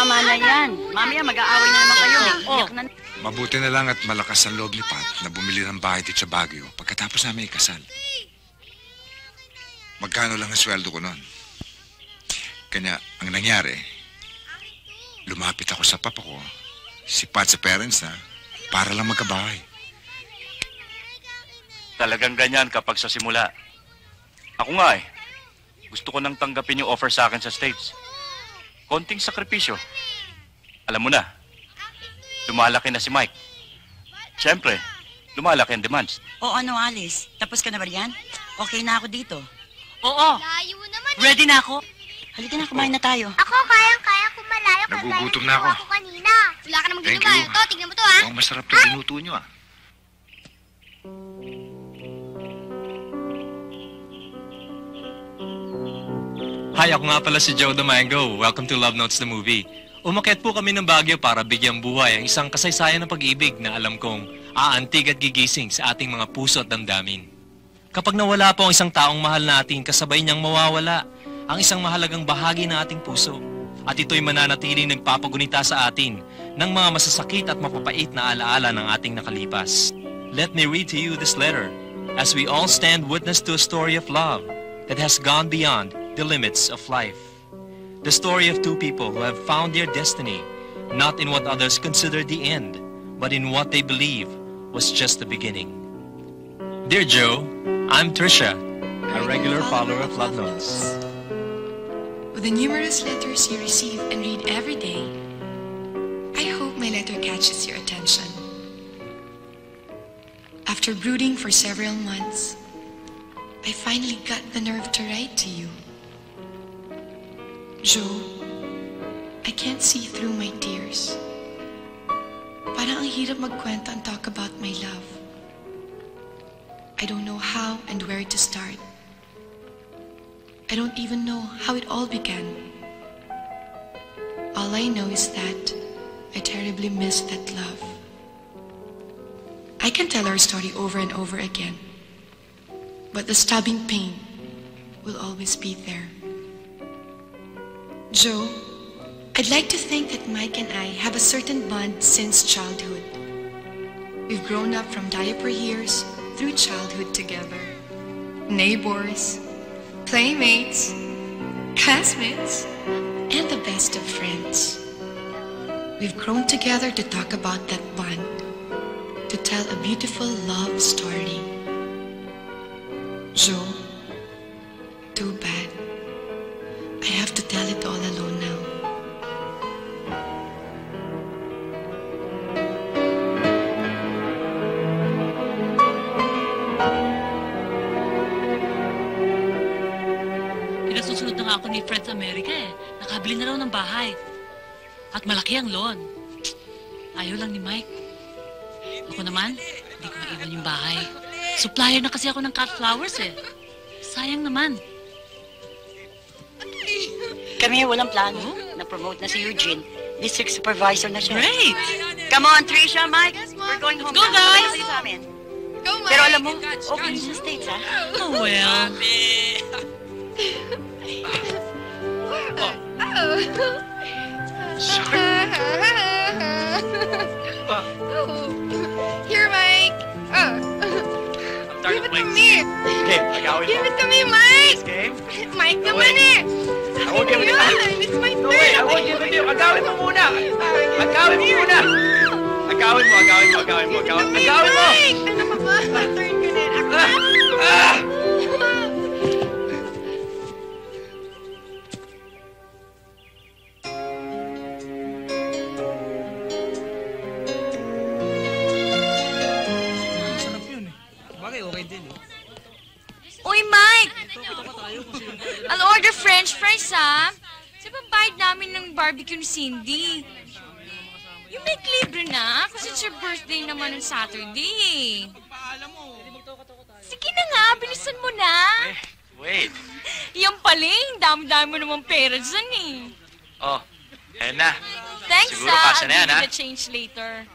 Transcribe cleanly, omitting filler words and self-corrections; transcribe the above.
tama na yan. Mamaya mag-aaway na naman kayo. Iyak na. Mabuti na lang at malakas ang loob ni Pat na bumili ng bahay dito sa Baguio pagkatapos namin ikasal. Magkano lang ang sweldo ko noon? Kanya, ang nangyari, lumapit ako sa papa ko, si Pat sa parents na, para lang magkabahay. Talagang ganyan kapag sa simula. Ako nga gusto ko nang tanggapin yung offer sa akin sa States. Konting sakripisyo. Alam mo na, lumalaki na si Mike. Siyempre, lumalaki ang demands. O ano, Alice? Tapos ka na ba riyan? Okay na ako dito. Oo. Layo naman eh. Ready na ako. Halika na, kumain na tayo. Ako, kayang-kaya kung malayo ka. Nagugutom na ako. Ako kanina. Wala ka namang Thank ginawa. you. Ito, tignan mo to, ha? Mukhang masarap to binuto nyo, ah. Hi, ako nga pala si Joe Domingo. Welcome to Love Notes the Movie. Umakyat po kami ng Baguio para bigyang buhay ang isang kasaysayan ng pag-ibig na alam kong aantig at gigising sa ating mga puso at damdamin. Kapag nawala po ang isang taong mahal natin, kasabay niyang mawawala ang isang mahalagang bahagi ng ating puso. At ito'y mananatiling nagpapagunita sa atin ng mga masasakit at mapapait na alaala ng ating nakalipas. Let me read to you this letter as we all stand witness to a story of love that has gone beyond the limits of life. The story of two people who have found their destiny, not in what others consider the end, but in what they believe was just the beginning. Dear Joe, I'm Trisha, a regular follower of Love Notes. With the numerous letters you receive and read every day, I hope my letter catches your attention. After brooding for several months, I finally got the nerve to write to you. Joe, I can't see through my tears. Parang ang hirap magkwento and talk about my love. I don't know how and where to start. I don't even know how it all began. All I know is that I terribly miss that love. I can tell our story over and over again, but the stabbing pain will always be there. Joe, I'd like to think that Mike and I have a certain bond since childhood. We've grown up from diaper years through childhood together. Neighbors, playmates, classmates, and the best of friends. We've grown together to talk about that bond, to tell a beautiful love story. Joe, too bad. I have to tell it all alone now. Pinasusunod na nga ako ni Fred sa Amerika eh. Nakabili na raw ng bahay. At malaki ang loan. Ayaw lang ni Mike. Ako naman, hindi ko maiwan yung bahay. Supplier na kasi ako ng cut flowers eh. Sayang naman. Kami walang plano. Na-promote na si Eugene. District supervisor na siya. Great! Come on, Trisha, Mike. We're going home. Go, guys! Kayo sa amin. Go, Mike! Pero alam mo, okay sa States, ha? Oh, well. Here, Mike. Give it to me. Game, agawin mo. Give it to me, Mike. Game? Mike naman eh. I won't give it to you. It's my No turn. way, I won't give it to you. Agawin mo muna. Agawin mo muna. Agawin mo. Agawin mo. Mike! Ano ka ba? My turn ka na. Ako na. Uy, Mike! I'll order french fries, ha? Sa pambayad namin ng barbecue ni Cindy. You make libre na, kasi it's your birthday naman on Saturday, eh. Sige na nga, bilisan mo na. Wait. Yan paling, dami-dami mo namang pera dyan, eh. Oh, ayan na. Thanks, Siguro ha? kasya na yan, I'll ha? give you the change later.